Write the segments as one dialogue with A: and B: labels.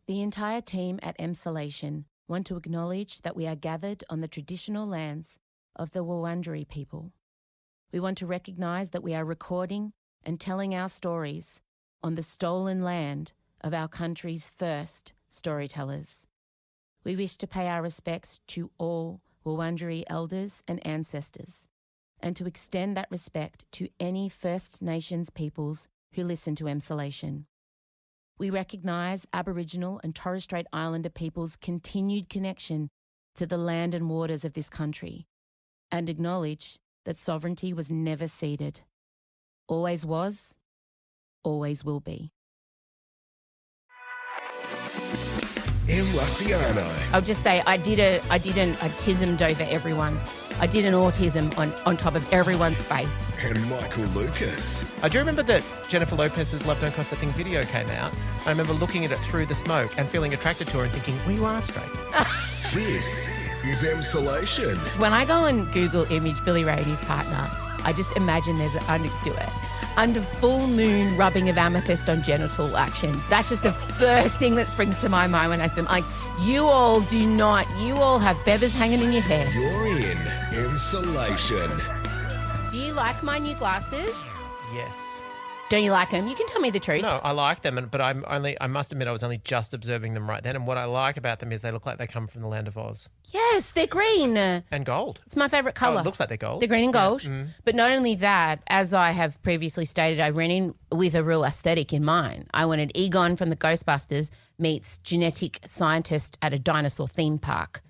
A: The entire team at Emsolation want to acknowledge that we are gathered on the traditional lands of the Wurundjeri people. We want to recognise that we are recording and telling our stories on the stolen land of our country's first storytellers. We wish to pay our respects to all Wurundjeri elders and ancestors, and to extend that respect to any First Nations peoples who listen to Emsolation. We recognise Aboriginal and Torres Strait Islander peoples' continued connection to the land and waters of this country, and acknowledge that sovereignty was never ceded. Always was, always will be. I'll just say I did an autismed over everyone. I did an autism on top of everyone's face.
B: And Michael Lucas.
C: I do remember that Jennifer Lopez's Love Don't Cost a Thing video came out. I remember looking at it through the smoke and feeling attracted to her and thinking, well, you are straight.
B: This is Emsolation.
A: When I go and Google image Billy Ray and his partner, I just imagine there's under full moon rubbing of amethyst on genital action. That's just the first thing that springs to my mind when I see them. Like, you all have feathers hanging in your hair.
B: You're in Emsolation.
A: Do you like my new glasses?
C: Yes.
A: Don't you like them? You can tell me the truth.
C: No, I like them, but I must admit I was only just observing them right then, and what I like about them is they look like they come from the land of Oz.
A: Yes, they're green.
C: And gold.
A: It's my favourite colour.
C: Oh, it looks like they're gold.
A: They're green and gold.
C: Yeah.
A: But not only that, as I have previously stated, I ran in with a real aesthetic in mind. I wanted Egon from the Ghostbusters meets genetic scientist at a dinosaur theme park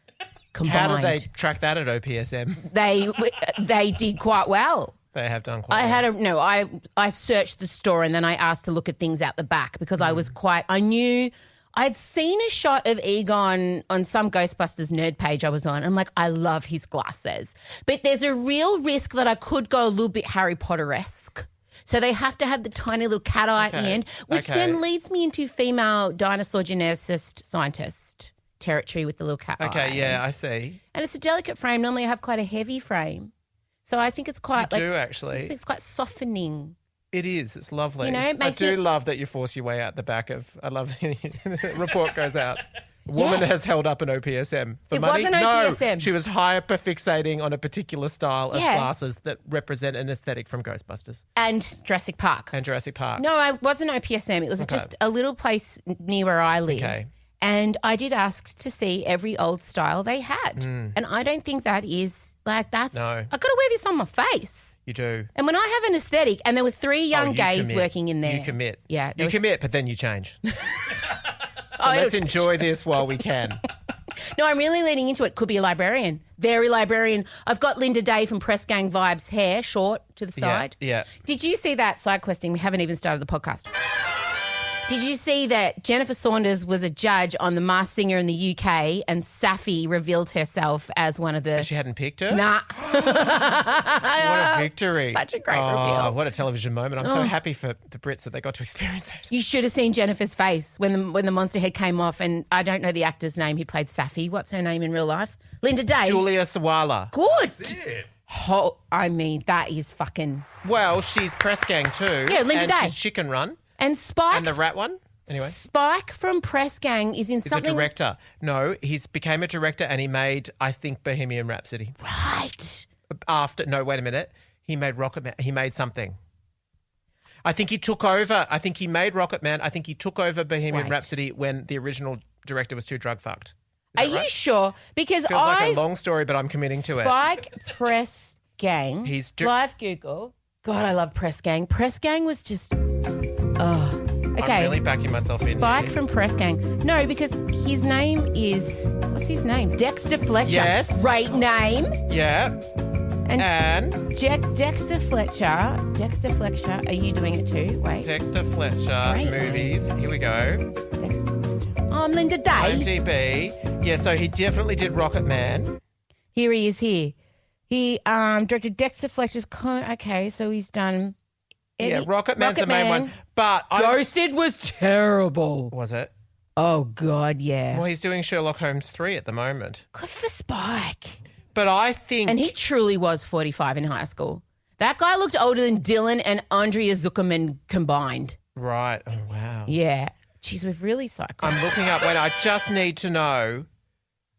A: combined.
C: How did they track that at OPSM?
A: They did quite well.
C: They have done quite well.
A: I searched the store and then I asked to look at things out the back because I knew I'd seen a shot of Egon on some Ghostbusters nerd page I was on. I'm like, I love his glasses. But there's a real risk that I could go a little bit Harry Potter-esque. So they have to have the tiny little cat eye at the end, which then leads me into female dinosaur geneticist scientist territory with the little cat eye.
C: Okay, yeah, I see.
A: And it's a delicate frame. Normally I have quite a heavy frame. So I think it's quite
C: actually.
A: It's quite softening.
C: It is. It's lovely.
A: You know, it makes
C: I do love that you force your way out the back of. I love the report goes out. A woman has held up an OPSM for money.
A: It was an OPSM.
C: No, she was hyper-fixating on a particular style of glasses that represent an aesthetic from Ghostbusters.
A: And Jurassic Park.
C: No,
A: I wasn't OPSM. It was just a little place near where I live.
C: Okay.
A: And I did ask to see every old style they had. And I don't think that is that's.
C: No.
A: I've got to wear this on my face.
C: You do.
A: And when I have an aesthetic, and there were 3 young gays working in there.
C: You commit.
A: Yeah.
C: You commit, but then you change. Let's enjoy this while we can.
A: No, I'm really leaning into it. Could be a librarian. Very librarian. I've got Linda Day from Press Gang Vibes hair, short to the side.
C: Yeah.
A: Did you see that side questing? We haven't even started the podcast. Did you see that Jennifer Saunders was a judge on The Masked Singer in the UK and Saffy revealed herself as one of the...
C: She hadn't picked her?
A: Nah.
C: What a victory.
A: Such a great reveal.
C: What a television moment. I'm so happy for the Brits that they got to experience that.
A: You should have seen Jennifer's face when the monster head came off, and I don't know the actor's name who played Saffy. What's her name in real life? Linda Day.
C: Julia Sawalha.
A: Good.
B: That's it.
A: That is fucking...
C: Well, she's Press Gang too.
A: Yeah, Linda Day.
C: She's Chicken Run.
A: And Spike...
C: And the rat one? Anyway.
A: Spike from Press Gang is in something...
C: He's a director. No, he's became a director and he made, I think, Bohemian Rhapsody.
A: Right.
C: Wait a minute. He made Rocket Man. He made something. I think he took over. I think he made Rocket Man. I think he took over Bohemian Rhapsody when the original director was too drug fucked.
A: Are you sure? Because
C: Feels like a long story, but I'm committing to it.
A: Spike Press Gang. Live Google. God, I love Press Gang. Press Gang was just... Oh. Okay.
C: I'm really backing myself in.
A: Spike from Press Gang. No, because his name is... What's his name? Dexter Fletcher.
C: Yes.
A: Great name.
C: Yeah. And?
A: Dexter Fletcher. Dexter Fletcher. Are you doing it too? Wait.
C: Dexter Fletcher.
A: Great
C: movies.
A: name.
C: Here we go.
A: Dexter Fletcher. I'm Linda Day.
C: IMDb. Yeah, so he definitely did Rocket Man.
A: Here he is here. He directed Dexter Fletcher's... Okay, so he's done...
C: Yeah, Rocket Man's the main one. But
A: Ghosted was terrible.
C: Was it?
A: Oh, God, yeah.
C: Well, he's doing Sherlock Holmes 3 at the moment.
A: Good for Spike.
C: But I think...
A: And he truly was 45 in high school. That guy looked older than Dylan and Andrea Zuckerman combined.
C: Right. Oh, wow.
A: Yeah. Jeez, we've really cycled.
C: I'm looking up. Wait, I just need to know.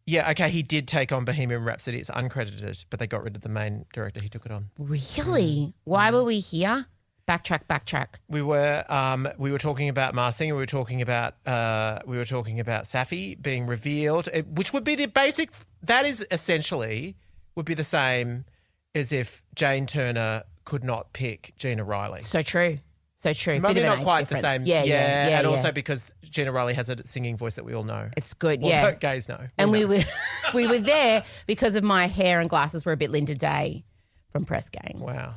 C: Yeah, okay, he did take on Bohemian Rhapsody. It's uncredited, but they got rid of the main director. He took it on.
A: Really? Why were we here? Backtrack.
C: We were talking about Mars Singer. We were talking about Saffy being revealed, which would be the basic. That is essentially would be the same as if Jane Turner could not pick Gina Riley.
A: So true.
C: Maybe
A: Bit of
C: not
A: an
C: quite
A: age
C: the
A: difference.
C: same.
A: Yeah.
C: And also because Gina Riley has a singing voice that we all know.
A: It's good,
C: Well,
A: yeah.
C: gays know.
A: And
C: know.
A: we were there because of my hair and glasses were a bit Linda Day from Press Gang.
C: Wow.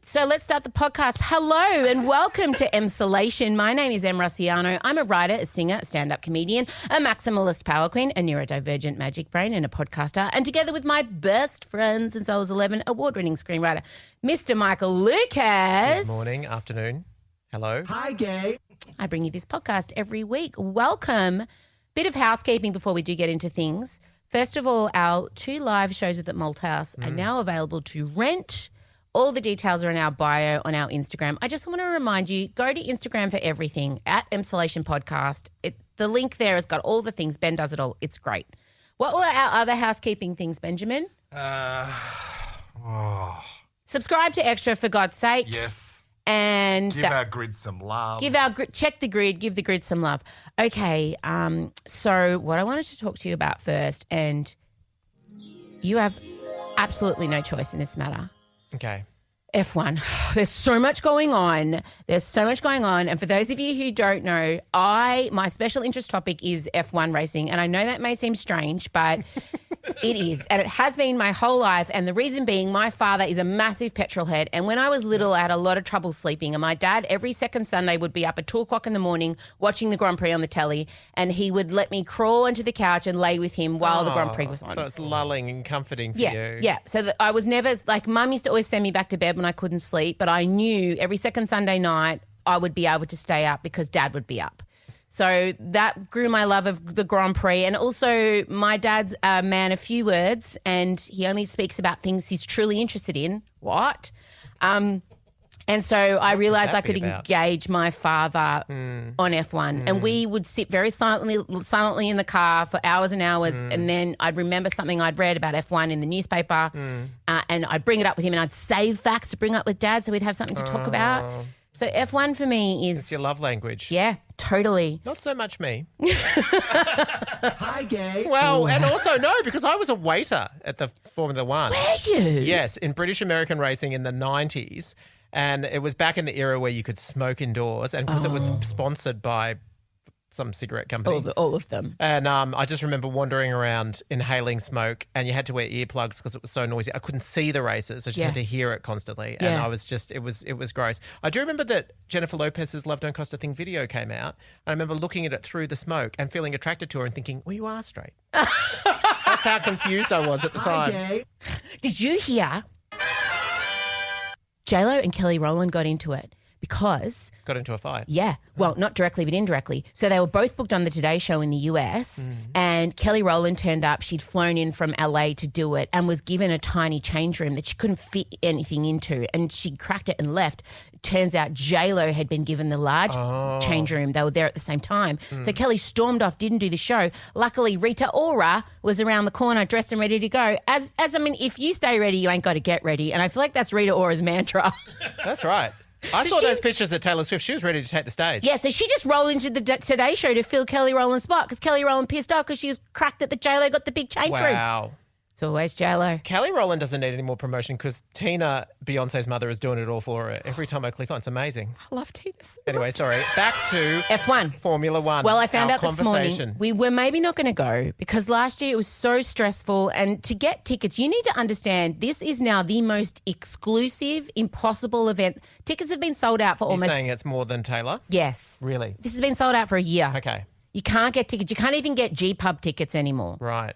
A: So let's start the podcast. Hello and welcome to Emsolation. My name is Em Rossiano. I'm a writer, a singer, a stand-up comedian, a maximalist power queen, a neurodivergent magic brain, and a podcaster. And together with my best friend since I was 11, award-winning screenwriter, Mr. Michael Lucas.
C: Good morning, afternoon. Hello.
D: Hi, gay.
A: I bring you this podcast every week. Welcome. Bit of housekeeping before we do get into things. First of all, our 2 live shows at the Malthouse are now available to rent. All the details are in our bio on our Instagram. I just want to remind you, go to Instagram for everything, at Emsolation Podcast. The link there has got all the things. Ben does it all. It's great. What were our other housekeeping things, Benjamin? Subscribe to Extra, for God's sake.
D: Yes.
A: And
D: Give our grid some love.
A: check the grid, give the grid some love. Okay, so what I wanted to talk to you about first, and you have absolutely no choice in this matter.
C: Okay.
A: F1. There's so much going on. And for those of you who don't know, my special interest topic is F1 racing. And I know that may seem strange, but it is. And it has been my whole life. And the reason being, my father is a massive petrol head. And when I was little, I had a lot of trouble sleeping. And my dad, every second Sunday, would be up at 2 o'clock in the morning watching the Grand Prix on the telly. And he would let me crawl into the couch and lay with him while the Grand Prix was on.
C: So it's lulling and comforting for you.
A: Yeah. So that I was never, like, Mum used to always send me back to bed when I couldn't sleep, but I knew every second Sunday night I would be able to stay up because Dad would be up. So that grew my love of the Grand Prix. And also my dad's a man of few words and he only speaks about things he's truly interested in. What? And so I realised I could engage my father on F1 and we would sit very silently in the car for hours and hours and then I'd remember something I'd read about F1 in the newspaper and I'd bring it up with him and I'd save facts to bring up with Dad so we'd have something to talk about. So F1 for me is...
C: It's your love language.
A: Yeah, totally.
C: Not so much me.
D: Hi, gay.
C: Well, and also no, because I was a waiter at the Formula One.
A: Were you?
C: Yes, in British American racing in the 90s. And it was back in the era where you could smoke indoors and because it was sponsored by some cigarette company.
A: All of them.
C: And I just remember wandering around inhaling smoke and you had to wear earplugs because it was so noisy. I couldn't see the races. I just had to hear it constantly. And I was just, it was gross. I do remember that Jennifer Lopez's Love Don't Cost a Thing video came out. I remember looking at it through the smoke and feeling attracted to her and thinking, well, you are straight. That's how confused I was at the time.
D: Hi, gay.
A: Did you hear J-Lo and Kelly Rowland got into it because...
C: Got into a fight.
A: Yeah. Well, not directly, but indirectly. So they were both booked on the Today Show in the US and Kelly Rowland turned up. She'd flown in from LA to do it and was given a tiny change room that she couldn't fit anything into and she cracked it and left. Turns out J-Lo had been given the large change room. They were there at the same time. So Kelly stormed off, didn't do the show. Luckily, Rita Ora was around the corner, dressed and ready to go. As I mean, if you stay ready, you ain't got to get ready. And I feel like that's Rita Ora's mantra.
C: That's right. I saw those pictures of Taylor Swift. She was ready to take the stage.
A: Yeah, so she just rolled into the Today Show to fill Kelly Rowland's spot because Kelly Rowland pissed off because she was cracked that the J-Lo got the big change room.
C: Wow.
A: It's always J-Lo.
C: Kelly Rowland doesn't need any more promotion because Tina, Beyonce's mother, is doing it all for her. Every time I click on, it's amazing.
A: I love Tina so
C: Anyway,
A: much.
C: sorry. Back to
A: F1.
C: Formula One.
A: Well, I found out this
C: conversation.
A: morning we were maybe not going to go because last year it was so stressful. And to get tickets, you need to understand this is now the most exclusive, impossible event. Tickets have been sold out for
C: You're
A: almost...
C: saying it's more than Taylor?
A: Yes.
C: Really?
A: This has been sold out for a year.
C: Okay.
A: You can't get tickets. You can't even get G-Pub tickets anymore.
C: Right.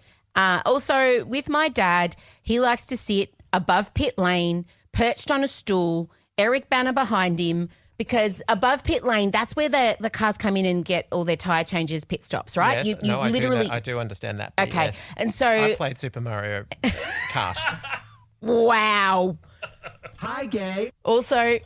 A: Also, with my dad, he likes to sit above pit lane, perched on a stool, Eric Banner behind him, because above pit lane, that's where the cars come in and get all their tyre changes, pit stops, right?
C: Yes.
A: You literally...
C: I do understand that. But
A: Okay.
C: yes.
A: And so...
C: I played Super Mario Kart.
A: Wow.
D: Hi, gay.
A: Also...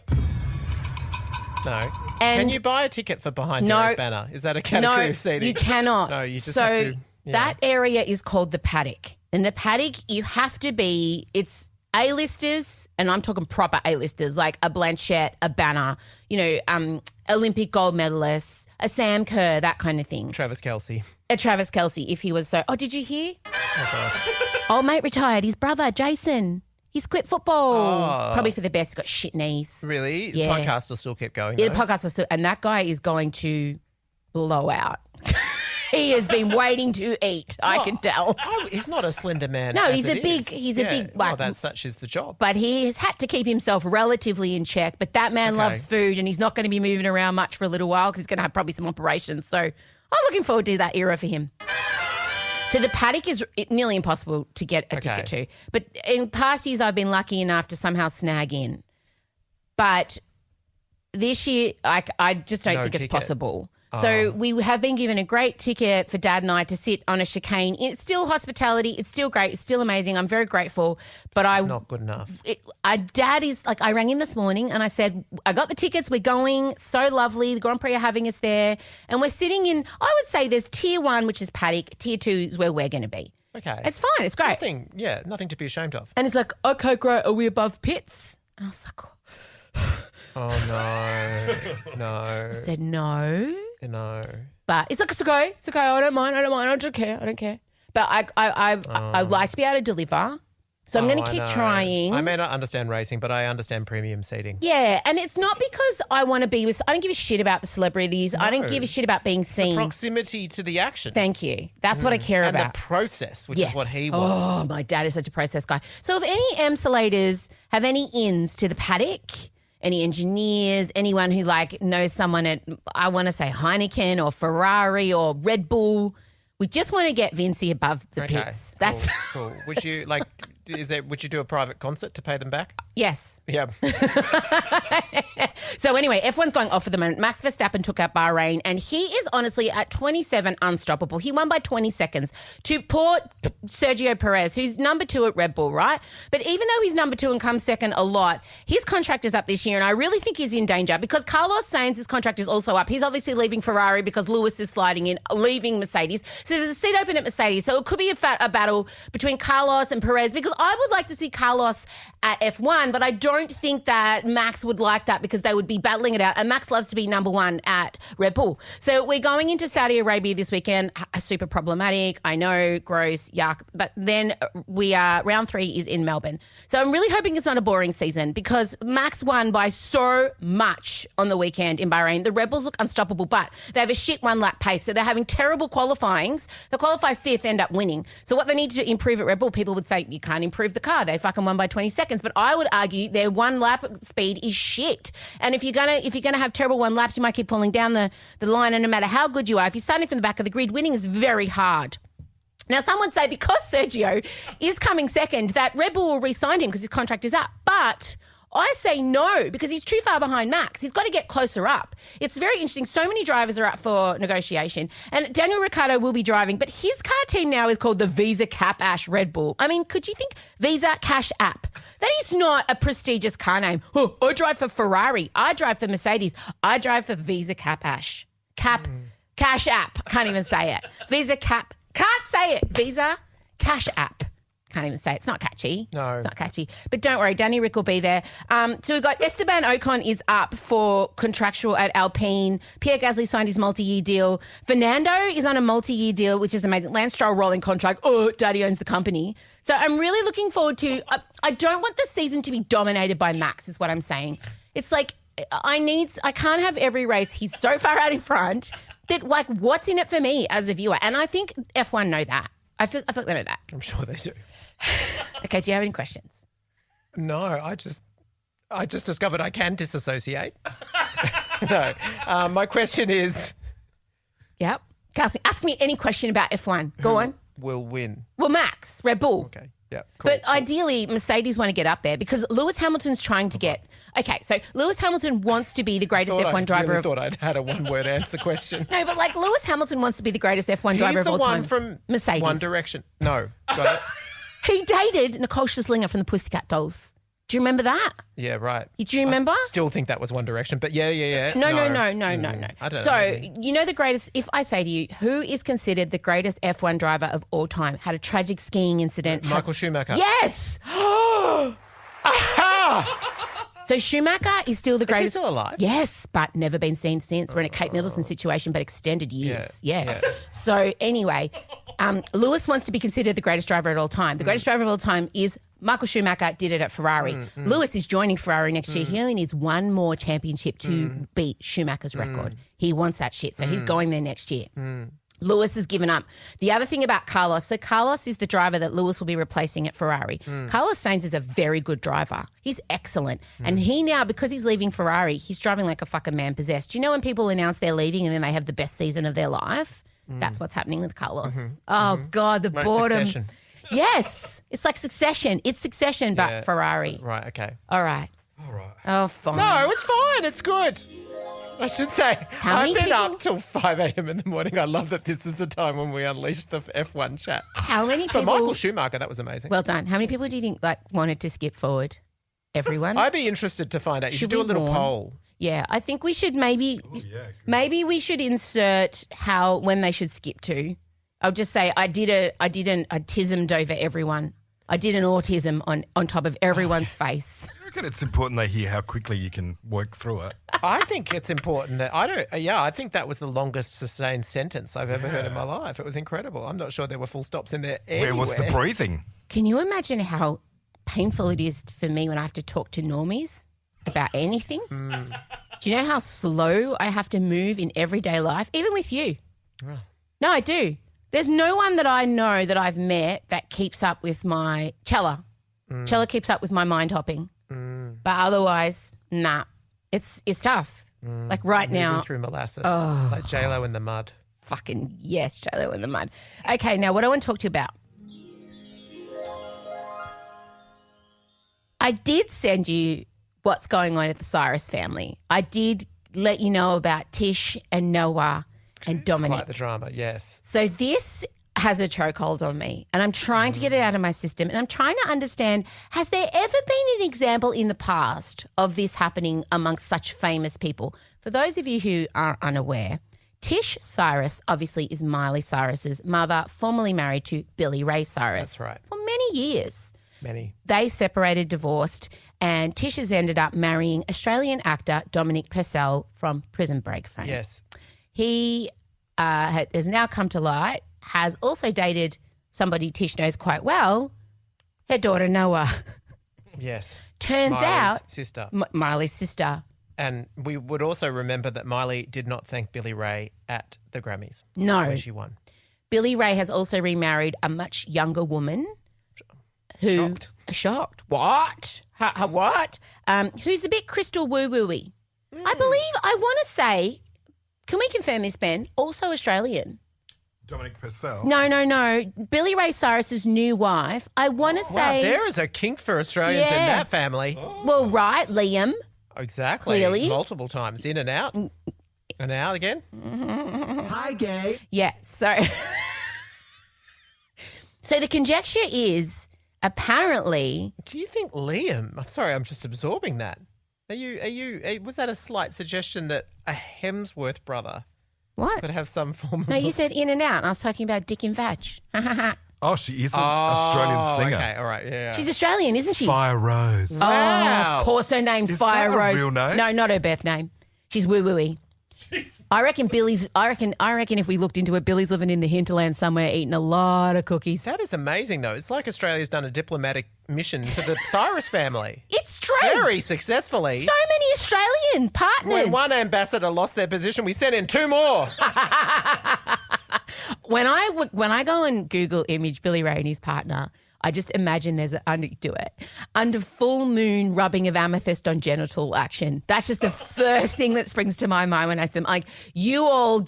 C: No.
A: And
C: Can you buy a ticket for behind
A: No.
C: your banner? Is that a category
A: no,
C: of seating?
A: you cannot.
C: No, you just
A: so
C: have to. Yeah.
A: that area is called the paddock. And the paddock, you have to be, it's A-listers, and I'm talking proper A-listers, like a Blanchett, a Banner, Olympic gold medalists, a Sam Kerr, that kind of thing.
C: Travis Kelce.
A: A Travis Kelce, if he was so. Oh, did you hear?
C: Oh, God.
A: Old mate retired. His brother, Jason, he's quit football.
C: Oh.
A: Probably for the best. He's got shit knees.
C: Really?
A: Yeah.
C: The podcast will still keep going.
A: Yeah,
C: though?
A: the podcast was still, and that guy is going to blow out. He has been waiting to eat. I can tell.
C: Oh, he's not a slender man.
A: No,
C: as
A: he's
C: it
A: a big.
C: is.
A: He's
C: Yeah,
A: a big.
C: Well,
A: Like,
C: such is the job.
A: but he has had to keep himself relatively in check. But that man
C: Okay.
A: loves food, and he's not going to be moving around much for a little while because he's going to have probably some operations. So I'm looking forward to that era for him. So the paddock is nearly impossible to get a ticket to. But in past years, I've been lucky enough to somehow snag in. But this year, I just don't
C: No
A: think it's
C: ticket.
A: possible. So we have been given a great ticket for Dad and I to sit on a chicane. It's still hospitality. It's still great. It's still amazing. I'm very grateful. But
C: It's not good enough.
A: Dad is like, I rang him this morning and I said, I got the tickets. We're going. So lovely. The Grand Prix are having us there. And we're sitting in, I would say there's tier 1, which is paddock. Tier 2 is where we're going to be.
C: Okay.
A: It's fine. It's great.
C: Nothing to be ashamed of.
A: And it's like, okay, great. Are we above pits? And I was like,
C: Oh, no. No.
A: I said, no.
C: No.
A: But it's like, it's okay. It's okay. I don't mind. I don't care. But I like to be able to deliver. So I'm going
C: I
A: to keep
C: know.
A: trying.
C: I may not understand racing, but I understand premium seating.
A: Yeah, and it's not because I want to be with. I don't give a shit about the celebrities. I don't
C: No.
A: give a shit about being seen.
C: Proximity to the action.
A: Thank you. That's what I care
C: and
A: about.
C: the process, which
A: Yes.
C: is what he was.
A: Oh, my dad is such a process guy. So if any Emsolators have any ins to the paddock, any engineers, anyone who knows someone at, I want to say Heineken or Ferrari or Red Bull, we just want to get Vincey above the pits.
C: Cool,
A: That's
C: cool. Would you would you do a private concert to pay them back?
A: yes.
C: Yeah.
A: So anyway, F1's going off at the moment. Max Verstappen took out Bahrain, and he is honestly at 27 unstoppable. He won by 20 seconds to poor Sergio Perez, who's number 2 at Red Bull, right? But even though he's number 2 and comes second a lot, his contract is up this year, and I really think he's in danger because Carlos Sainz's contract is also up. He's obviously leaving Ferrari because Lewis is sliding in, leaving Mercedes. So there's a seat open at Mercedes. So it could be a battle between Carlos and Perez because I would like to see Carlos at F1, but I don't think that Max would like that because they would be battling it out. And Max loves to be number 1 at Red Bull. So we're going into Saudi Arabia this weekend. Super problematic. I know, gross, yuck. But then round 3 is in Melbourne. So I'm really hoping it's not a boring season because Max won by so much on the weekend in Bahrain. The Red Bulls look unstoppable, but they have a shit 1-lap pace. So they're having terrible qualifyings. They qualify 5th, end up winning. So what they need to improve at Red Bull, people would say, you can't improve the car. They fucking won by 20 seconds. But I would argue their 1-lap speed is shit. And if you're gonna have terrible 1 laps, you might keep falling down the line. And no matter how good you are, if you're starting from the back of the grid, winning is very hard. Now, some would say because Sergio is coming second, that Red Bull will re-sign him because his contract is up. But I say no because he's too far behind Max. He's got to get closer up. It's very interesting. So many drivers are up for negotiation. And Daniel Ricciardo will be driving, but his car team now is called the Visa Cap Ash Red Bull. I mean, could you think Visa Cash App? That is not a prestigious car name. Oh, I drive for Ferrari. I drive for Mercedes. I drive for Visa Cap Ash. Cash App. Can't even say it. Visa Cap. Can't say it. Visa Cash App. Can't even say it. It's not catchy.
C: No.
A: It's not catchy. But don't worry, Danny Rick will be there. So we've got Esteban Ocon is up for contractual at Alpine. Pierre Gasly signed his multi-year deal. Fernando is on a multi-year deal, which is amazing. Lance Stroll rolling contract. Oh, Daddy owns the company. So I'm really looking forward to I don't want the season to be dominated by Max is what I'm saying. It's like I can't have every race. He's so far out in front that what's in it for me as a viewer? And I think F1 know that. I feel like they know that.
C: I'm sure they do.
A: Okay, do you have any questions?
C: No, I just discovered I can disassociate. No. My question is...
A: Yep. Kelsey, ask me any question about F1. Go on.
C: Will win.
A: Well, Max, Red Bull.
C: Okay, yeah, cool.
A: But ideally, Mercedes want to get up there because Lewis Hamilton's trying to get... Okay, so Lewis Hamilton wants to be the greatest F1 driver
C: I thought I'd had a one-word answer question.
A: No, but Lewis Hamilton wants to be the greatest F1 driver of all time.
C: He's the one from
A: Mercedes.
C: One Direction. No, got it.
A: He dated Nicole Scherzinger from the Pussycat Dolls. Do you remember that?
C: Yeah, right.
A: Do you remember?
C: I still think that was One Direction, but yeah.
A: No.
C: I don't
A: So,
C: know.
A: you know the greatest, if I say to you, who is considered the greatest F1 driver of all time, had a tragic skiing incident.
C: Michael Schumacher.
A: Yes! So Schumacher is still the greatest.
C: Is he still alive?
A: Yes, but never been seen since. We're in a Kate Middleton situation, but extended years. Yeah.
C: Yeah.
A: So anyway, Lewis wants to be considered the greatest driver of all time. The greatest driver of all time is Michael Schumacher, did it at Ferrari. Lewis is joining Ferrari next year. He only needs one more championship to beat Schumacher's record. He wants that shit, so he's going there next year. Lewis has given up. The other thing about Carlos, so Carlos is the driver that Lewis will be replacing at Ferrari. Carlos Sainz is a very good driver. He's excellent. And he now, because he's leaving Ferrari, he's driving like a fucking man possessed. Do you know when people announce they're leaving and then they have the best season of their life? That's what's happening with Carlos. Oh, God, the
C: Like
A: boredom.
C: Succession.
A: Yes. It's like Succession. It's Succession, but Ferrari.
C: Right, okay.
A: All right. Oh, fine.
C: No, it's fine. It's good. I should say,
A: many
C: I've been
A: people-
C: up till 5 a.m. in the morning. I love that this is the time when we unleash the F1 chat.
A: How many
C: But
A: people...
C: Michael Schumacher, that was amazing.
A: Well done. How many people do you think wanted to skip forward? Everyone?
C: I'd be interested to find out. You should do a
A: we
C: little
A: warn?
C: poll.
A: Yeah, I think we should maybe we should insert when they should skip to. I'll just say I did an autismed over everyone. I did an autism on top of everyone's face.
D: I reckon it's important they hear how quickly you can work through it.
C: I think it's important that I think that was the longest sustained sentence I've ever heard in my life. It was incredible. I'm not sure there were full stops in there anywhere.
D: Where was the breathing?
A: Can you imagine how painful it is for me when I have to talk to normies about anything? Do you know how slow I have to move in everyday life, even with you? No, I do. There's no one that I know that I've met that keeps up with my Chella. Chella keeps up with my mind hopping. But otherwise, nah. It's tough. Like right
C: Moving
A: now.
C: through molasses, like J-Lo in the mud.
A: Fucking yes, J-Lo in the mud. Okay, now what I want to talk to you about. I did send you what's going on at the Cyrus family. I did let you know about Tish and Noah and Dominic.
C: Quite the drama, yes.
A: So this has a chokehold on me and I'm trying to get it out of my system and I'm trying to understand, has there ever been an example in the past of this happening amongst such famous people? For those of you who are unaware, Tish Cyrus obviously is Miley Cyrus's mother, formerly married to Billy Ray Cyrus.
C: That's right.
A: For many years.
C: Many.
A: They separated, divorced, and Tish has ended up marrying Australian actor Dominic Purcell from Prison Break fame.
C: Yes.
A: He has now come to light, has also dated somebody Tish knows quite well, her daughter Noah.
C: Yes.
A: Turns
C: Miley's
A: out,
C: sister.
A: Miley's sister.
C: And we would also remember that Miley did not thank Billy Ray at the Grammys.
A: No.
C: When she won.
A: Billy Ray has also remarried a much younger woman who... Shocked. What? What? Who's a bit crystal woo-woo-y. I believe, I want to say, can we confirm this, Ben? Also Australian.
D: Dominic Purcell.
A: No. Billy Ray Cyrus's new wife, I want to
C: Wow,
A: say...
C: there is a kink for Australians in
A: Yeah.
C: that family.
A: Well, right, Liam.
C: Exactly.
A: Clearly.
C: Multiple times. In and out. And out again.
D: Hi, gay.
A: Yeah, so... So the conjecture is, apparently...
C: Do you think Liam? I'm sorry, I'm just absorbing that. Was that a slight suggestion that a Hemsworth brother
A: What?
C: could have some form of...
A: No, you said in and out. And I was talking about dick and vag.
D: Oh, she is an Australian singer.
C: Okay, all right, yeah.
A: She's Australian, isn't she?
D: Fire Rose.
A: Oh,
C: Wow.
A: of course her name's
D: Is
A: Fire
D: that a
A: Rose.
D: real name?
A: No, not her birth name. She's woo-woo-y. I reckon if we looked into it, Billy's living in the hinterland somewhere eating a lot of cookies.
C: That is amazing, though. It's like Australia's done a diplomatic mission to the Cyrus family.
A: It's true.
C: Very successfully.
A: So many Australian partners.
C: When one ambassador lost their position, we sent in 2 more.
A: When I go and Google image Billy Ray and his partner, I just imagine there's under full moon rubbing of amethyst on genital action. That's just the first thing that springs to my mind when I see them. Like, you all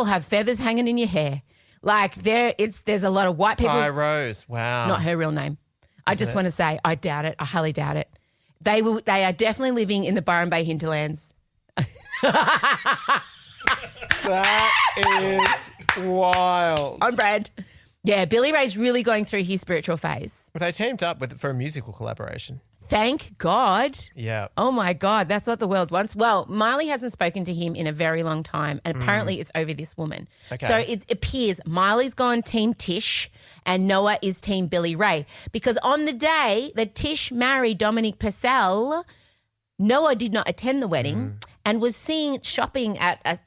A: have feathers hanging in your hair. Like there's a lot of white people.
C: Fire Rose. Wow.
A: Not her real name. I just want to say I doubt it. I highly doubt it. They are definitely living in the Byron Bay hinterlands.
C: That is wild.
A: I'm Brad. Yeah, Billy Ray's really going through his spiritual phase.
C: They teamed up for a musical collaboration.
A: Thank God.
C: Yeah.
A: Oh, my God. That's what the world wants. Well, Miley hasn't spoken to him in a very long time, and apparently it's over this woman.
C: Okay.
A: So it appears Miley's gone team Tish and Noah is team Billy Ray, because on the day that Tish married Dominic Purcell, Noah did not attend the wedding and was seen shopping at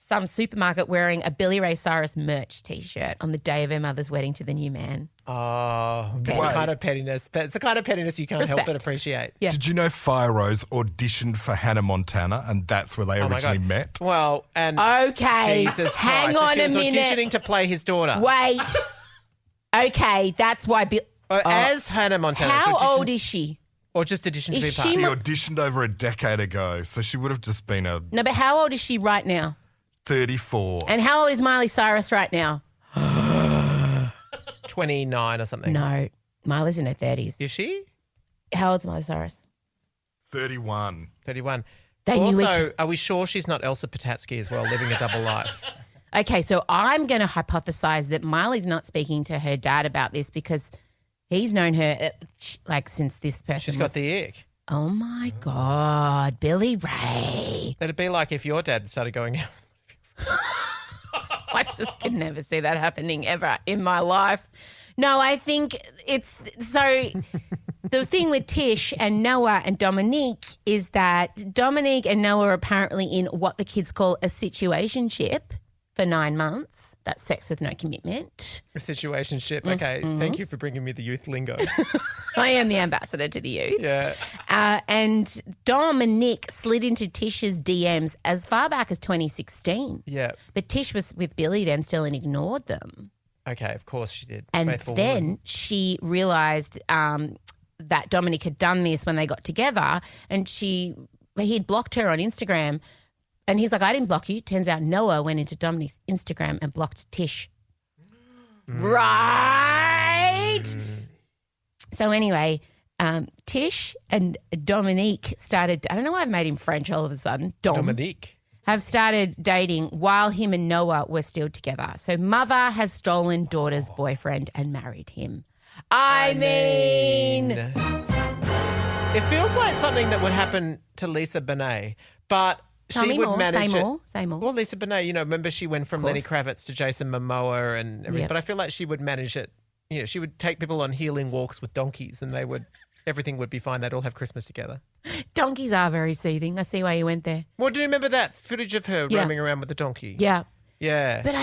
A: some supermarket wearing a Billy Ray Cyrus merch T-shirt on the day of her mother's wedding to the new man.
C: Oh, it's the kind of pettiness. But it's the kind of pettiness you can't help but appreciate.
A: Yeah.
D: Did you know Fire Rose auditioned for Hannah Montana and that's where they originally met?
C: Well, and
A: Okay,
C: Jesus Christ.
A: hang
C: So
A: on
C: she
A: a
C: was
A: minute.
C: auditioning to play his daughter.
A: Wait. Okay, that's why
C: As Hannah Montana.
A: How
C: so
A: old is she?
C: Or just auditioned to
A: Is
C: be part.
A: she
D: She auditioned over a decade ago, so she would have just been a
A: No, but how old is she right now?
D: 34.
A: And how old is Miley Cyrus right now?
C: 29 or something.
A: No, Miley's in her 30s.
C: Is she?
A: How old's Miley Cyrus?
D: 31.
C: 31.
A: They knew
C: Also, are we sure she's not Elsa Patatsky as well, living a double life?
A: Okay, so I'm going to hypothesize that Miley's not speaking to her dad about this because he's known her since this person.
C: She's got the ick.
A: Oh my God, Billy Ray.
C: It'd be like if your dad started going out.
A: I just can never see that happening ever in my life. No, I think it's so. The thing with Tish and Noah and Dominique is that Dominique and Noah are apparently in what the kids call a situationship for 9 months. That's sex with no commitment.
C: A situationship. Okay, thank you for bringing me the youth lingo.
A: I am the ambassador to the youth.
C: Yeah.
A: And Dominique slid into Tish's DMs as far back as 2016.
C: Yeah.
A: But Tish was with Billy then still and ignored them.
C: Okay, of course she did.
A: And
C: Faithful
A: then
C: woman.
A: she realised that Dominic had done this when they got together, and he'd blocked her on Instagram. And he's like, I didn't block you. Turns out Noah went into Dominic's Instagram and blocked Tish. Right? So anyway, Tish and Dominique started, I don't know why I've made him French all of a sudden.
C: Dominique.
A: Have started dating while him and Noah were still together. So mother has stolen daughter's boyfriend and married him. I mean,
C: it feels like something that would happen to Lisa Bonet, but
A: Tell
C: she
A: me
C: would
A: more,
C: manage
A: say
C: it.
A: more, say more.
C: Well, Lisa Bonet, remember she went from Lenny
A: course.
C: Kravitz to Jason Momoa and everything,
A: Yep.
C: but I feel like she would manage it. She would take people on healing walks with donkeys and everything would be fine. They'd all have Christmas together.
A: Donkeys are very soothing. I see why you went there.
C: Well, do you remember that footage of her
A: Yeah.
C: roaming around with the donkey?
A: Yeah.
C: Yeah.
A: But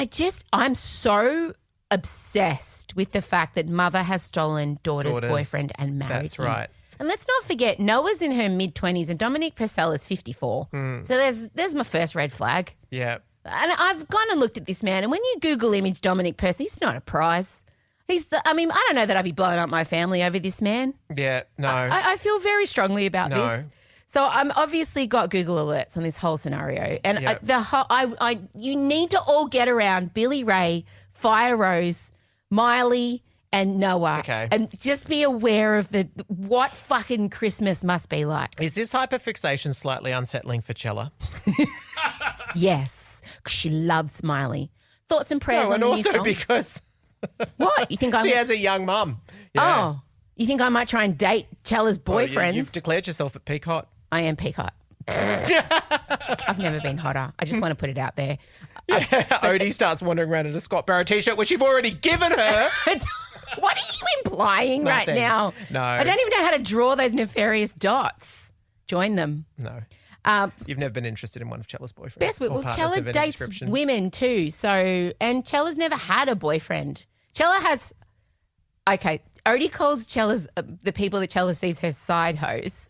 A: I'm so obsessed with the fact that mother has stolen daughter's boyfriend and married
C: That's
A: him.
C: right.
A: And let's not forget, Noah's in her mid-20s and Dominique Purcell is 54. So there's my first red flag.
C: Yeah.
A: And I've gone and looked at this man, and when you Google image Dominic Purcell, he's not a prize. I don't know that I'd be blowing up my family over this man.
C: Yeah. No.
A: I feel very strongly about
C: No.
A: this. So I'm obviously got Google alerts on this whole scenario. And
C: Yep.
A: you need to all get around Billy Ray, Fire Rose, Miley, and Noah.
C: Okay.
A: And just be aware of what fucking Christmas must be like.
C: Is this hyperfixation slightly unsettling for Cella?
A: Yes. 'Cause she loves Miley. Thoughts and prayers
C: No,
A: on
C: and
A: the new
C: also
A: song?
C: because
A: What? You think
C: she has a young mum. Yeah.
A: Oh. You think I might try and date Chella's
C: Well,
A: boyfriends?
C: you've declared yourself at peak hot.
A: I am peak hot. I've never been hotter. I just want to put it out there.
C: Odie starts wandering around in a Scott Barrow t-shirt, which you've already given her.
A: What are you implying right
C: Nothing.
A: now?
C: No.
A: I don't even know how to draw those nefarious dots. Join them.
C: No. You've never been interested in one of Chella's boyfriends.
A: Best
C: or
A: well,
C: partners
A: Chella
C: of any
A: dates
C: description.
A: women too. And Chella's never had a boyfriend. Chella has. Okay, Odie calls Chella's the people that Chella sees her side hoes.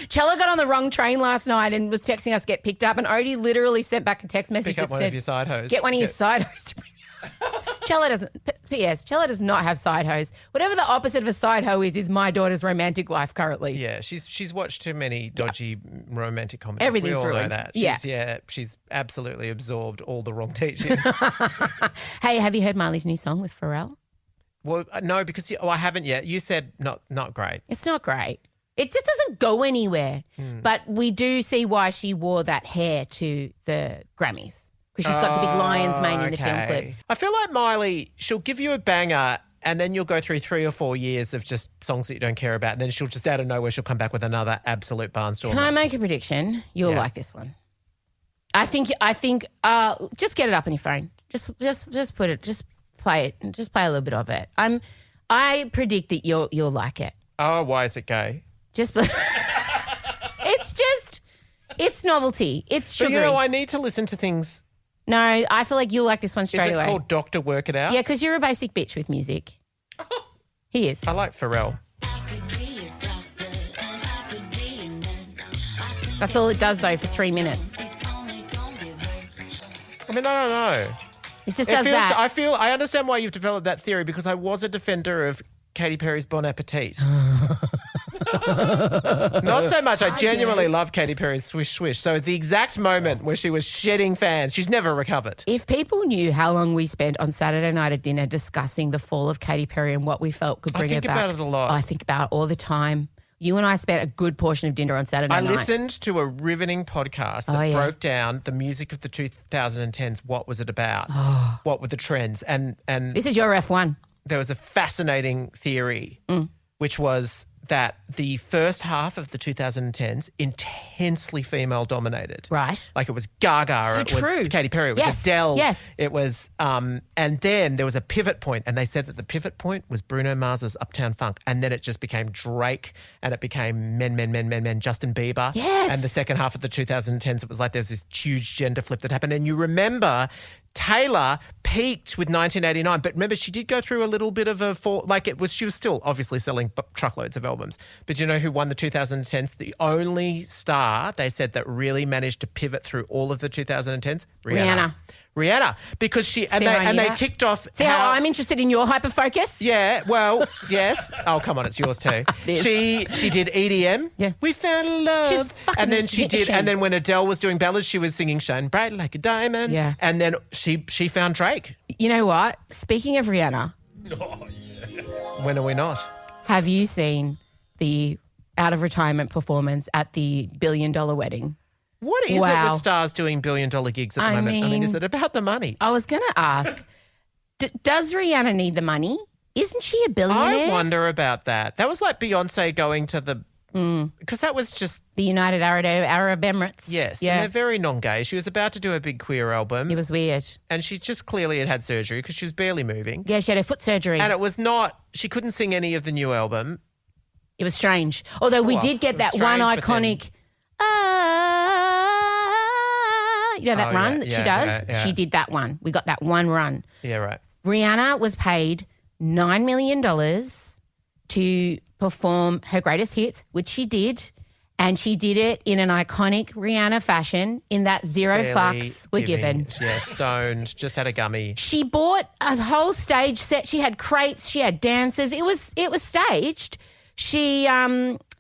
A: Chella got on the wrong train last night and was texting us get picked up, and Odie literally sent back a text message
C: Pick up
A: that
C: one
A: said,
C: of your side hoes.
A: "Get one of your side hoes to bring." Chella doesn't. P.S. Chella does not have side hoes. Whatever the opposite of a side hoe is my daughter's romantic life currently.
C: Yeah, she's watched too many dodgy romantic comedies.
A: Everything's
C: we all
A: ruined.
C: know that.
A: Yeah.
C: She's absolutely absorbed all the wrong teachings.
A: Hey, have you heard Miley's new song with Pharrell?
C: Well, no, because I haven't yet. You said not great.
A: It's not great. It just doesn't go anywhere. But we do see why she wore that hair to the Grammys. Because she's got the big lion's mane in the film clip.
C: I feel like Miley, she'll give you a banger and then you'll go through 3 or 4 years of just songs that you don't care about, and then she'll just out of nowhere she'll come back with another absolute barnstormer.
A: Can I make a prediction? You'll like this one. I think. Just get it up on your phone. Just put it. Just play it. Just play a little bit of it. I predict that you'll like it.
C: Oh, why is it gay?
A: It's novelty. It's sugary.
C: But I need to listen to things.
A: No, I feel like you'll like this one straight away.
C: Is it called Doctor Work It Out?
A: Yeah, because you're a basic bitch with music. He is.
C: I like Pharrell.
A: That's all it does, though, for 3 minutes.
C: I mean, I don't know.
A: It just does that.
C: I understand why you've developed that theory because I was a defender of Katy Perry's Bon Appetit. Not so much. I genuinely love Katy Perry's Swish Swish. So at the exact moment where she was shedding fans, she's never recovered.
A: If people knew how long we spent on Saturday night at dinner discussing the fall of Katy Perry and what we felt could bring her back.
C: I think about it a lot.
A: I think about it all the time. You and I spent a good portion of dinner on Saturday night.
C: I listened to a riveting podcast that broke down the music of the 2010s. What was it about? What were the trends? And
A: this is your F1.
C: There was a fascinating theory, which was that the first half of the 2010s intensely female dominated.
A: Right.
C: Like it was Gaga,
A: So
C: it
A: true.
C: was Katy Perry, it was Adele.
A: Yes.
C: It was and then there was a pivot point, and they said that the pivot point was Bruno Mars's Uptown Funk, and then it just became Drake, and it became men, Justin Bieber.
A: Yes.
C: And the second half of the 2010s, it was like there was this huge gender flip that happened. And you remember Taylor peaked with 1989, but remember she did go through a little bit of a fall. She was still obviously selling truckloads of albums. But you know who won the 2010s? The only star they said that really managed to pivot through all of the 2010s? Rihanna, because they ticked off.
A: See how I'm interested in your hyperfocus?
C: Yeah, well, yes. Oh, come on, it's yours too. She did EDM.
A: Yeah,
C: we found love. And then she did. And then when Adele was doing ballads, she was singing "Shine Bright Like a Diamond."
A: Yeah.
C: And then she found Drake.
A: You know what? Speaking of Rihanna,
C: when are we not?
A: Have you seen the out of retirement performance at the $1 billion wedding?
C: What is it with stars doing $1 billion gigs at the moment? I mean, is it about the money?
A: I was going to ask, does Rihanna need the money? Isn't she a billionaire?
C: I wonder about that. That was like Beyonce going to the... Because that was just...
A: The United Arab Emirates.
C: Yes,
A: yeah.
C: And they're very non-gay. She was about to do a big queer album.
A: It was weird.
C: And she just clearly had surgery because she was barely moving.
A: Yeah, she had her foot surgery.
C: And it was not... She couldn't sing any of the new album.
A: It was strange. Although we did get that one iconic... You know that run that she does? Yeah. She did that one. We got that one run.
C: Yeah, right.
A: Rihanna was paid $9 million to perform her greatest hits, which she did. And she did it in an iconic Rihanna fashion in that zero fucks were given.
C: Yeah, stoned, just had a gummy.
A: She bought a whole stage set. She had crates. She had dancers. It was staged. She...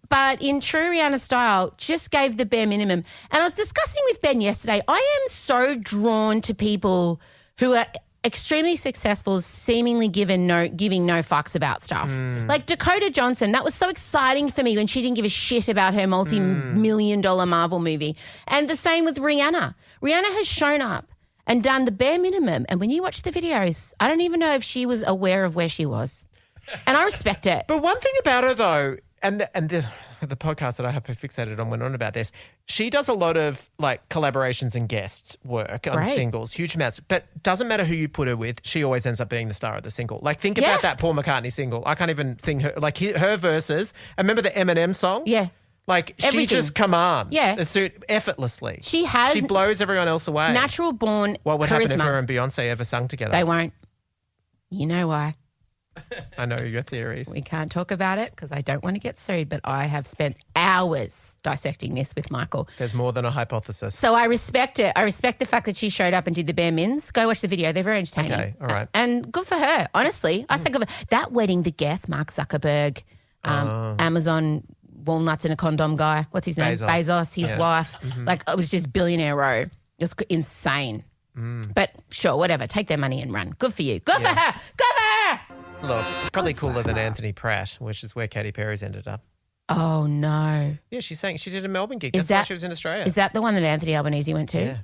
A: But in true Rihanna style, just gave the bare minimum. And I was discussing with Ben yesterday, I am so drawn to people who are extremely successful, seemingly giving no fucks about stuff. Like Dakota Johnson, that was so exciting for me when she didn't give a shit about her multi-million-dollar Marvel movie. And the same with Rihanna. Rihanna has shown up and done the bare minimum. And when you watch the videos, I don't even know if she was aware of where she was. And I respect it.
C: But one thing about her, though, and the podcast that I have her fixated on went on about this. She does a lot of like collaborations and guest work on singles, huge amounts. But doesn't matter who you put her with, she always ends up being the star of the single. Like think about that Paul McCartney single. I can't even sing her her verses. And remember the Eminem song?
A: Yeah.
C: Like
A: everything.
C: She just commands
A: a
C: suit effortlessly.
A: She
C: blows everyone else away.
A: Natural born
C: What would
A: charisma.
C: happen if her and Beyonce ever sung together?
A: They won't. You know why?
C: I know your theories.
A: We can't talk about it because I don't want to get sued, but I have spent hours dissecting this with Michael.
C: There's more than a hypothesis.
A: So I respect it. I respect the fact that she showed up and did the bare mins. Go watch the video. They're very entertaining.
C: Okay, all right.
A: And good for her, honestly. I say good for that wedding, the guests, Mark Zuckerberg, Amazon, walnuts in a condom guy. What's his name? Bezos, his wife. Like it was just billionaire row. It was insane. But sure, whatever. Take their money and run. Good for you. Good for her. Good for her.
C: Look, probably cooler than Anthony Pratt, which is where Katy Perry's ended up.
A: Oh, no.
C: Yeah, she's saying she did a Melbourne gig. That's why she was in Australia.
A: Is that the one that Anthony Albanese went to?
C: Yeah.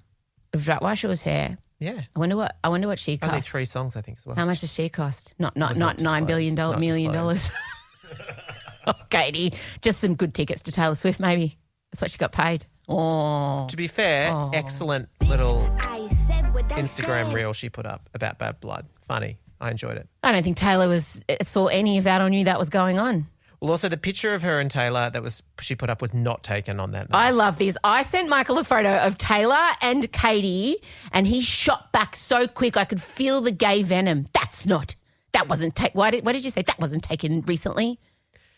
A: Is that why she was here?
C: Yeah.
A: I wonder what she costs.
C: Only 3 songs, I think, as well.
A: How much does she cost? Not
C: not
A: $9 billion
C: disclosed.
A: million
C: Not
A: dollars. Oh, Katie, just some good tickets to Taylor Swift, maybe. That's what she got paid. Oh.
C: To be fair, excellent little Instagram reel she put up about Bad Blood. Funny. I enjoyed it.
A: I don't think Taylor saw any of that or knew that was going on.
C: Well, also the picture of her and Taylor she put up was not taken on that night.
A: I love this. I sent Michael a photo of Taylor and Katie, and he shot back so quick I could feel the gay venom. That wasn't taken. What did you say? That wasn't taken recently.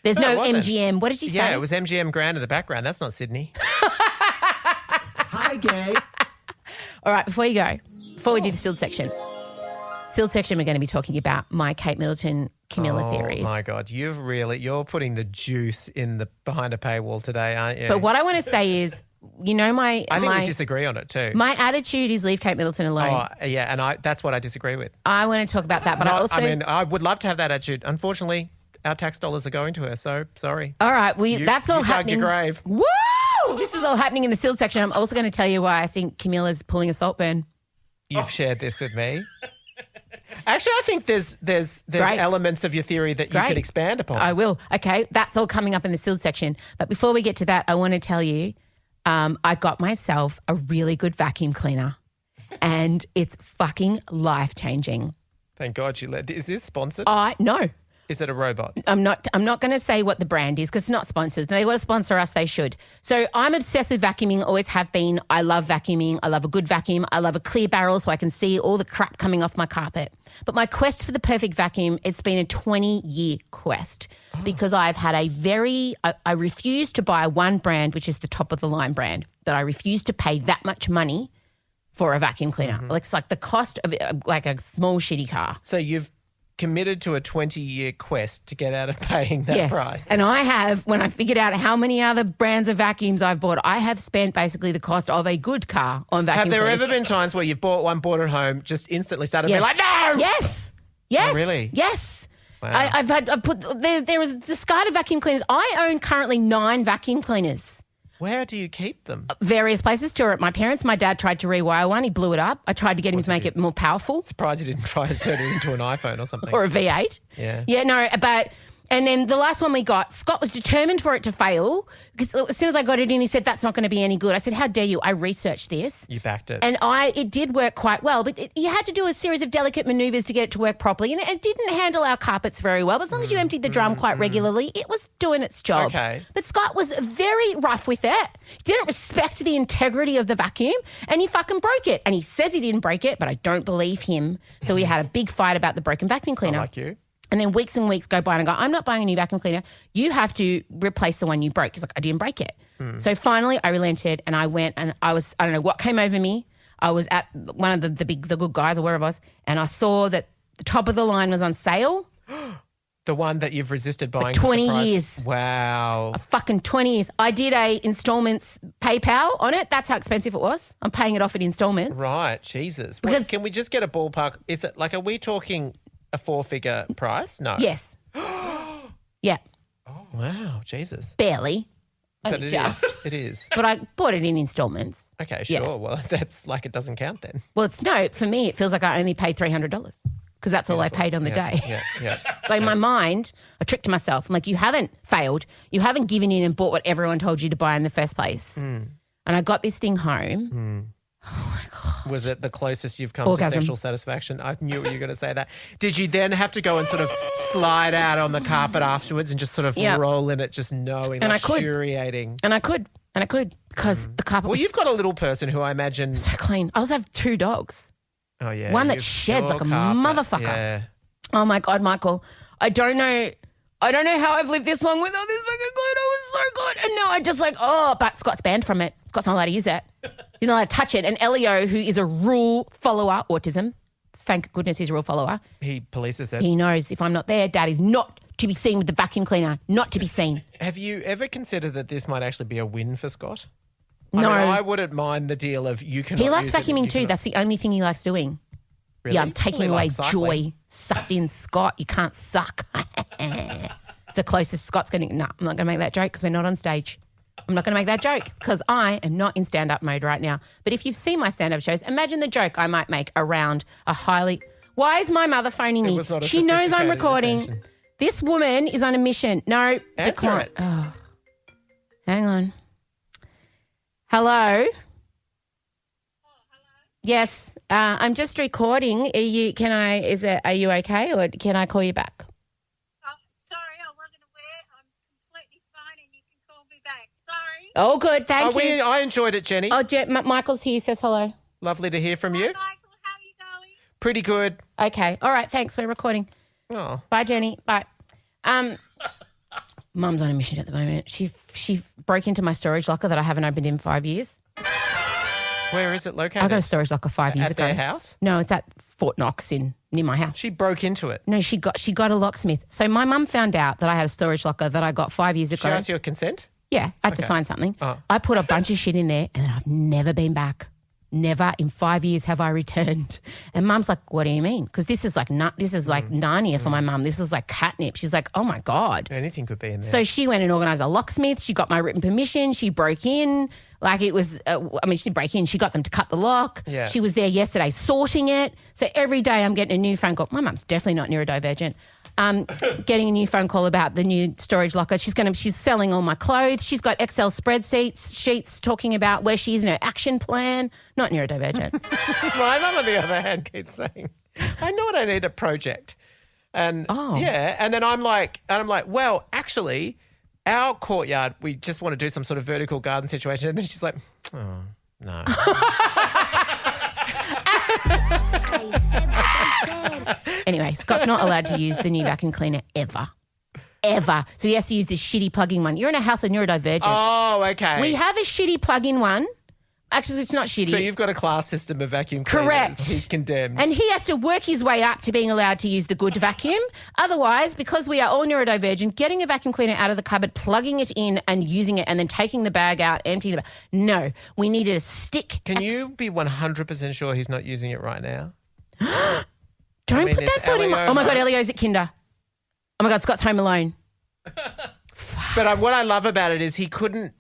A: There's no MGM. What did you say?
C: Yeah, it was MGM Grand in the background. That's not Sydney.
E: Hi, gay.
A: All right, before we do the sealed section, we're going to be talking about my Kate Middleton, Camilla theories.
C: Oh, my God. You're putting the juice behind a paywall today, aren't you?
A: But what I want to say is, I
C: think we disagree on it too.
A: My attitude is leave Kate Middleton alone.
C: Oh, yeah, and that's what I disagree with.
A: I want to talk about that, but
C: I would love to have that attitude. Unfortunately, our tax dollars are going to her, so sorry.
A: All right, that's all happening.
C: You dug your grave.
A: Woo! This is all happening in the sealed section. I'm also going to tell you why I think Camilla's pulling a Saltburn.
C: You've shared this with me. Actually, I think there's elements of your theory that you could expand upon.
A: I will. Okay, that's all coming up in the sealed section. But before we get to that, I want to tell you I got myself a really good vacuum cleaner and it's fucking life-changing.
C: Thank God you let. Is this sponsored?
A: No.
C: Is it a robot?
A: I'm not going to say what the brand is because it's not sponsored. They want to sponsor us, they should. So I'm obsessed with vacuuming, always have been. I love vacuuming. I love a good vacuum. I love a clear barrel so I can see all the crap coming off my carpet. But my quest for the perfect vacuum, it's been a 20-year quest because I've had I refuse to buy one brand, which is the top of the line brand, that I refuse to pay that much money for a vacuum cleaner. Mm-hmm. It's like the cost of like a small shitty car.
C: So you've committed to a 20-year quest to get out of paying that price.
A: And I have, when I figured out how many other brands of vacuums I've bought, I have spent basically the cost of a good car on vacuum
C: Have there
A: cleaners.
C: ever been times where you've bought it home, just instantly started being like, no!
A: Yes.
C: Oh, really?
A: Yes.
C: Wow.
A: There was discarded vacuum cleaners. I own currently 9 vacuum cleaners.
C: Where do you keep them?
A: Various places. Still at my parents. My dad tried to rewire one. He blew it up. I tried to get him to make it more powerful.
C: Surprised he didn't try to turn it into an iPhone or something.
A: Or a V8.
C: Yeah.
A: Yeah, no, but... And then the last one we got, Scott was determined for it to fail because as soon as I got it in, he said, that's not going to be any good. I said, how dare you? I researched this.
C: You backed it.
A: And it did work quite well, but you had to do a series of delicate manoeuvres to get it to work properly. And it didn't handle our carpets very well. But as long as you emptied the drum quite regularly, it was doing its job.
C: Okay.
A: But Scott was very rough with it. He didn't respect the integrity of the vacuum and he fucking broke it. And he says he didn't break it, but I don't believe him. So we had a big fight about the broken vacuum cleaner.
C: I like you.
A: And then weeks and weeks go by and I go, I'm not buying a new vacuum cleaner. You have to replace the one you broke. He's like, I didn't break it. So finally I relented and I went and I don't know what came over me. I was at one of the good guys or wherever I was and I saw that the top of the line was on sale.
C: The one that you've resisted buying
A: for 20 years.
C: Wow.
A: A fucking 20 years. I did a installments PayPal on it. That's how expensive it was. I'm paying it off in installments.
C: Right. Jesus.
A: Because
C: can we just get a ballpark? Is it like, are we talking a 4-figure price? No.
A: Yes. Yeah.
C: Oh, wow. Jesus.
A: Barely.
C: But it is.
A: But I bought it in installments.
C: Okay, sure.
A: Yeah.
C: Well, that's like it doesn't count then.
A: Well, for me, it feels like I only paid $300 because that's all I paid on the day.
C: Yeah.
A: So in my mind, I tricked myself. I'm like, you haven't failed. You haven't given in and bought what everyone told you to buy in the first place. And I got this thing home. Oh, my God.
C: Was it the closest you've come
A: Orgasm.
C: to sexual satisfaction? I knew you were going to say that. Did you then have to go and sort of slide out on the carpet afterwards and just sort of roll in it, just knowing,
A: and
C: luxuriating?
A: And I could because the carpet was
C: you've got a little person who I imagine...
A: so clean. I also have 2 dogs.
C: Oh, yeah.
A: One that sheds like a motherfucker.
C: Yeah.
A: Oh, my God, Michael. I don't know how I've lived this long without this fucking clean. It was so good. And now I just but Scott's banned from it. Scott's not allowed to use it. He's not allowed to touch it. And Elio, who is a rule follower, autism, thank goodness he's a rule follower.
C: He polices it.
A: He knows if I'm not there, Dad is not to be seen with the vacuum cleaner, not to be seen.
C: Have you ever considered that this might actually be a win for Scott?
A: No.
C: I wouldn't mind the deal of you can.
A: He likes vacuuming too. That's the only thing he likes doing.
C: Really?
A: Yeah, I'm taking away
C: cycling.
A: joy. Sucked in Scott. You can't suck. It's the closest Scott's getting. No, I'm not going to make that joke because we're not on stage. I'm not going to make that joke because I am not in stand-up mode right now. But if you've seen my stand-up shows, imagine the joke I might make around a highly... Why is my mother phoning me? She knows I'm recording.
C: Decision.
A: This woman is on a mission. No, decline.
C: It.
A: Oh. Hang on. Hello? Yes, I'm just recording. Are you okay or can I call you back?
F: Sorry, I wasn't aware. I'm completely fine and you can call me back. Sorry.
A: Oh, good. Thank you.
C: I enjoyed it, Jenny.
A: Oh, Michael's here. Says hello.
C: Lovely to hear from you.
F: Hi, Michael. How are you going?
C: Pretty good.
A: Okay. All right. Thanks. We're recording.
C: Oh.
A: Bye, Jenny. Bye. Mum's on a mission at the moment. She broke into my storage locker that I haven't opened in 5 years.
C: Where is it located?
A: I got a storage locker 5 years ago.
C: At their house?
A: No, it's at Fort Knox near my house.
C: She broke into it.
A: No, she got a locksmith. So my mum found out that I had a storage locker that I got 5 years ago.
C: She asked your consent?
A: Yeah, I had to sign something.
C: Oh.
A: I put a bunch of shit in there and I've never been back. Never in 5 years have I returned. And Mum's like, what do you mean? Because this is like Narnia for my mum. This is like catnip. She's like, oh my God.
C: Anything could be in there.
A: So she went and organised a locksmith. She got my written permission. She broke in. Like it was, she didn't break in. She got them to cut the lock.
C: Yeah.
A: She was there yesterday sorting it. So every day I'm getting a new phone call. My mum's definitely not neurodivergent. Getting a new phone call about the new storage locker. She's selling all my clothes. She's got Excel sheets talking about where she is in her action plan. Not neurodivergent.
C: My mum, on the other hand, keeps saying, I know what I need a project. And and then I'm like, well, actually, our courtyard, we just want to do some sort of vertical garden situation. And then she's like, oh, no.
A: Anyway, Scott's not allowed to use the new vacuum cleaner ever. Ever. So he has to use this shitty plug-in one. You're in a house of neurodivergence.
C: Oh, okay.
A: We have a shitty plug-in one. Actually, it's not shitty.
C: So you've got a class system of vacuum cleaners.
A: Correct.
C: He's condemned.
A: And he has to work his way up to being allowed to use the good vacuum. Otherwise, because we are all neurodivergent, getting a vacuum cleaner out of the cupboard, plugging it in and using it and then taking the bag out, emptying the bag. No, we needed a stick.
C: Can you be 100% sure he's not using it right now?
A: Don't put that thought in my... Oh, my God, Elio's at kinder. Oh, my God, Scott's home alone.
C: But what I love about it is he couldn't...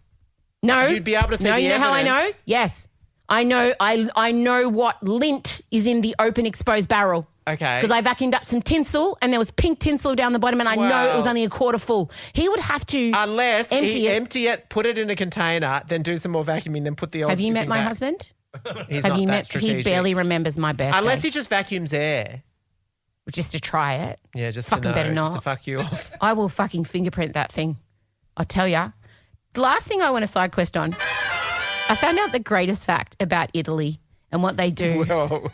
A: No.
C: You'd be able to see the
A: you know
C: evidence.
A: how I know? Yes. I know I know what lint is in the open exposed barrel.
C: Okay.
A: Because I vacuumed up some tinsel and there was pink tinsel down the bottom and I know it was only a quarter full. He would have to
C: empty it, put it in a container, then do some more vacuuming, then put the old...
A: Have you met my husband?
C: He's
A: Have
C: not
A: you
C: that
A: met?
C: strategic.
A: He barely remembers my birthday.
C: Unless he just vacuums air.
A: Just to try it.
C: Yeah, just
A: fucking
C: to know,
A: better
C: just
A: not.
C: to fuck you off.
A: I will fucking fingerprint that thing. I'll tell ya. The last thing I want to side quest on. I found out the greatest fact about Italy and what they do.
C: Whoa.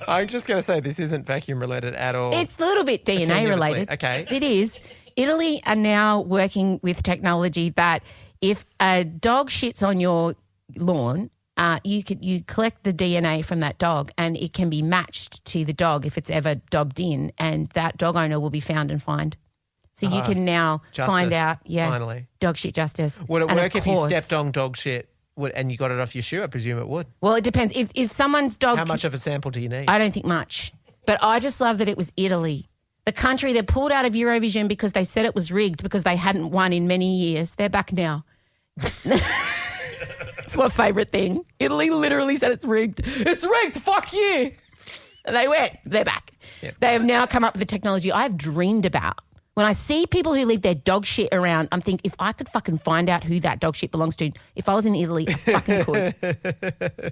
C: I'm just going to say this isn't vacuum related at all.
A: It's a little bit DNA related.
C: Okay.
A: It is. Italy are now working with technology that if a dog shits on your lawn, you collect the DNA from that dog and it can be matched to the dog if it's ever dobbed in, and that dog owner will be found and fined. So you can now find out,
C: finally.
A: Dog shit justice.
C: Would it work if you stepped on dog shit and you got it off your shoe? I presume it would.
A: Well, it depends. If someone's dog...
C: How much of a sample do you need?
A: I don't think much. But I just love that it was Italy. The country that pulled out of Eurovision because they said it was rigged because they hadn't won in many years. They're back now. It's my favourite thing. Italy literally said it's rigged. It's rigged, fuck you. And they went, they're back. Yep. They have now come up with the technology I've dreamed about. When I see people who leave their dog shit around, I'm thinking, if I could fucking find out who that dog shit belongs to, if I was in Italy, I fucking could.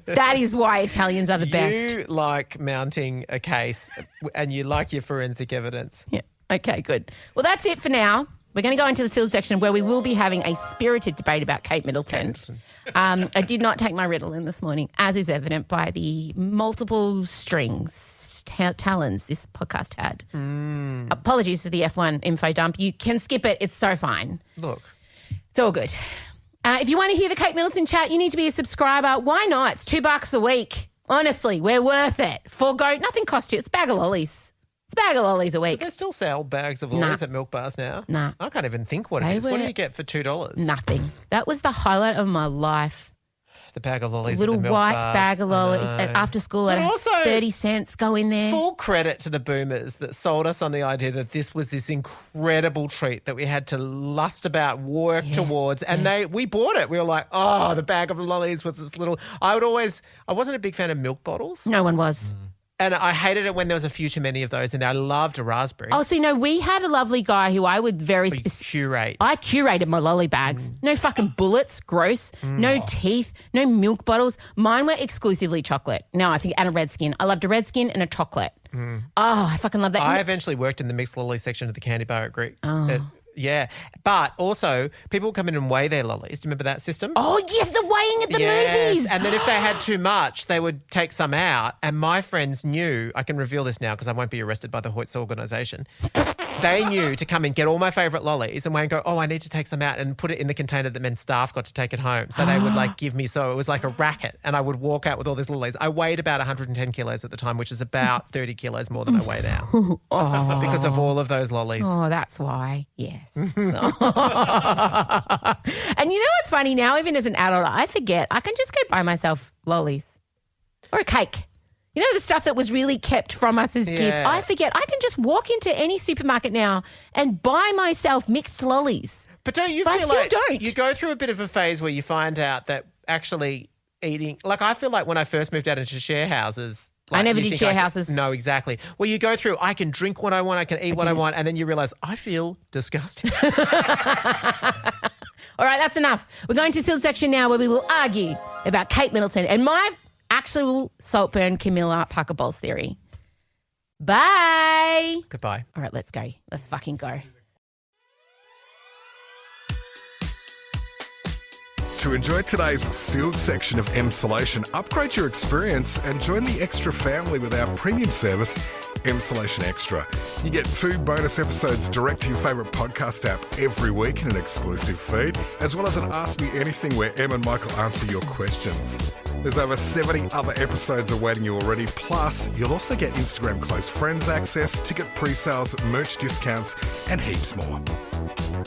A: That is why Italians are the best.
C: You like mounting a case and you like your forensic evidence.
A: Yeah. Okay, good. Well, that's it for now. We're going to go into the sealed section where we will be having a spirited debate about Kate Middleton. I did not take my Ritalin this morning, as is evident by the multiple strings, talons this podcast had. Apologies for the F1 info dump. You can skip it. It's so fine.
C: Look.
A: It's all good. If you want to hear the Kate Middleton chat, you need to be a subscriber. Why not? It's $2 a week. Honestly, we're worth it. Forgo. Nothing costs you. It's a bag of lollies. It's a bag of lollies a week.
C: Do they still sell bags of lollies at milk bars now?
A: Nah.
C: I can't even think what it is. What do you get for $2?
A: Nothing. That was the highlight of my life.
C: The bag of lollies.
A: Little
C: at the milk
A: white
C: bars.
A: bag of lollies
C: I know.
A: after school
C: But
A: at
C: also,
A: 30 cents. Go in there.
C: full credit to the boomers that sold us on the idea that this was this incredible treat that we had to lust about, work towards, and we bought it. We were like, oh, the bag of lollies with this little. I wasn't a big fan of milk bottles.
A: No one was.
C: And I hated it when there was a few too many of those, and I loved a raspberry.
A: Oh, so we had a lovely guy who I would very
C: curate.
A: I curated my lolly bags. No fucking bullets, gross. No teeth, no milk bottles. Mine were exclusively chocolate. No, I think and a red skin. I loved a red skin and a chocolate. Oh, I fucking love that.
C: I eventually worked in the mixed lolly section of the candy bar at Greek.
A: Oh.
C: Yeah. But also, people would come in and weigh their lollies. Do you remember that system?
A: Oh, yes, the weighing at the movies.
C: And then if they had too much, they would take some out. And my friends knew, I can reveal this now because I won't be arrested by the Hoyts organisation. They knew to come and get all my favourite lollies and go, oh, I need to take some out and put it in the container that meant staff got to take it home. So they would give me, so it was like a racket, and I would walk out with all these lollies. I weighed about 110 kilos at the time, which is about 30 kilos more than I weigh now because of all of those lollies.
A: Oh, that's why. Yes. And you know what's funny now, even as an adult, I forget. I can just go buy myself lollies or a cake. You know, the stuff that was really kept from us as kids. I forget. I can just walk into any supermarket now and buy myself mixed lollies.
C: But don't you feel like you go through a bit of a phase where you find out that actually eating, like I feel like when I first moved out into share houses.
A: I never did share houses.
C: No, exactly. Well, you go through, I can drink what I want, I can eat what I want, and then you realise I feel disgusting.
A: All right, that's enough. We're going to Sealed Section now where we will argue about Kate Middleton and my actual Saltburn Camilla Parker Bowles theory. Bye.
C: Goodbye.
A: All right, let's go. Let's fucking go.
D: To enjoy today's sealed section of Emsolation, upgrade your experience and join the extra family with our premium service, Emsolation Extra. You get 2 bonus episodes direct to your favourite podcast app every week in an exclusive feed, as well as an Ask Me Anything where Em and Michael answer your questions. There's over 70 other episodes awaiting you already, plus you'll also get Instagram close friends access, ticket pre-sales, merch discounts, and heaps more.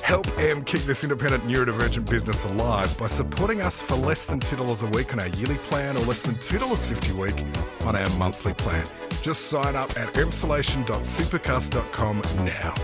D: Help Em keep this independent neurodivergent business alive by supporting us for less than $2 a week on our yearly plan or less than $2.50 a week on our monthly plan. Just sign up at emsolation.supercast.com now.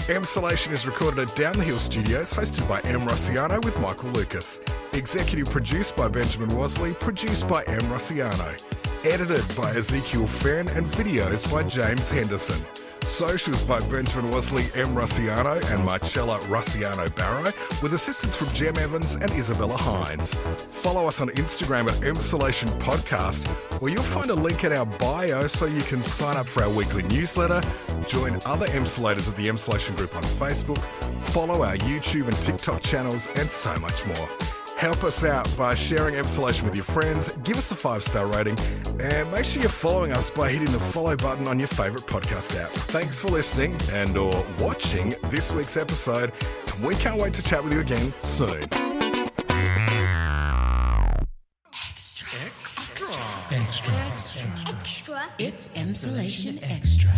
D: Emsolation is recorded at Down the Hill Studios, hosted by Em Rossiano with Michael Lucas. Executive produced by Benjamin Wasley, produced by Em Rossiano. Edited by Ezekiel Fenn and videos by James Henderson. Socials by Benjamin Wasley, Em Rossiano and Marcella Rossiano Barrow, with assistance from Jem Evans and Isabella Hines. Follow us on Instagram at Emsolation Podcast, where you'll find a link in our bio so you can sign up for our weekly newsletter, join other Emsolators at the Emsolation Group on Facebook, follow our YouTube and TikTok channels, and so much more. Help us out by sharing Emsolation with your friends, give us a 5-star rating, and make sure you're following us by hitting the follow button on your favourite podcast app. Thanks for listening and or watching this week's episode, and we can't wait to chat with you again soon.
A: Extra.
G: It's
A: Emsolation Extra.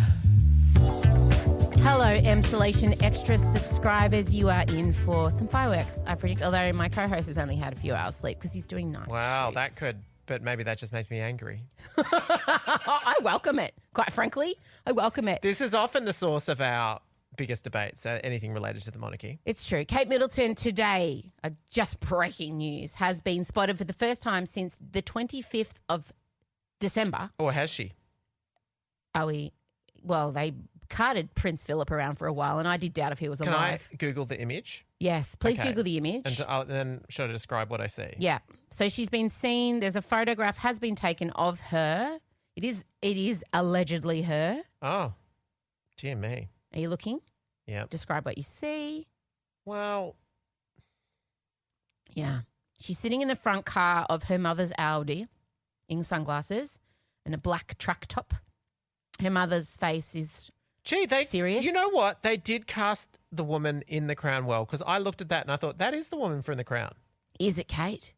A: Hello, Emsolation Extra subscribers. You are in for some fireworks, I predict, although my co-host has only had a few hours sleep because he's doing night
C: Wow,
A: shoots.
C: that could, but maybe that just makes me angry.
A: I welcome it. Quite frankly, I welcome it.
C: This is often the source of our biggest debates, anything related to the monarchy.
A: It's true. Kate Middleton today, just breaking news, has been spotted for the first time since the 25th of December.
C: Or has she?
A: Are we? Well, they carted Prince Philip around for a while, and I did doubt if he was alive.
C: Can I Google the image?
A: Yes, please
C: Okay.
A: Google the image.
C: And then should I describe what I see?
A: Yeah. So she's been seen. There's a photograph has been taken of her. It is allegedly her.
C: Oh, dear me.
A: Are you looking?
C: Yeah.
A: Describe what you see.
C: Well,
A: Yeah. She's sitting in the front car of her mother's Audi in sunglasses and a black truck top. Her mother's face is serious.
C: You know what? They did cast the woman in The Crown well, because I looked at that and I thought, that is the woman from The Crown.
A: Is it Kate?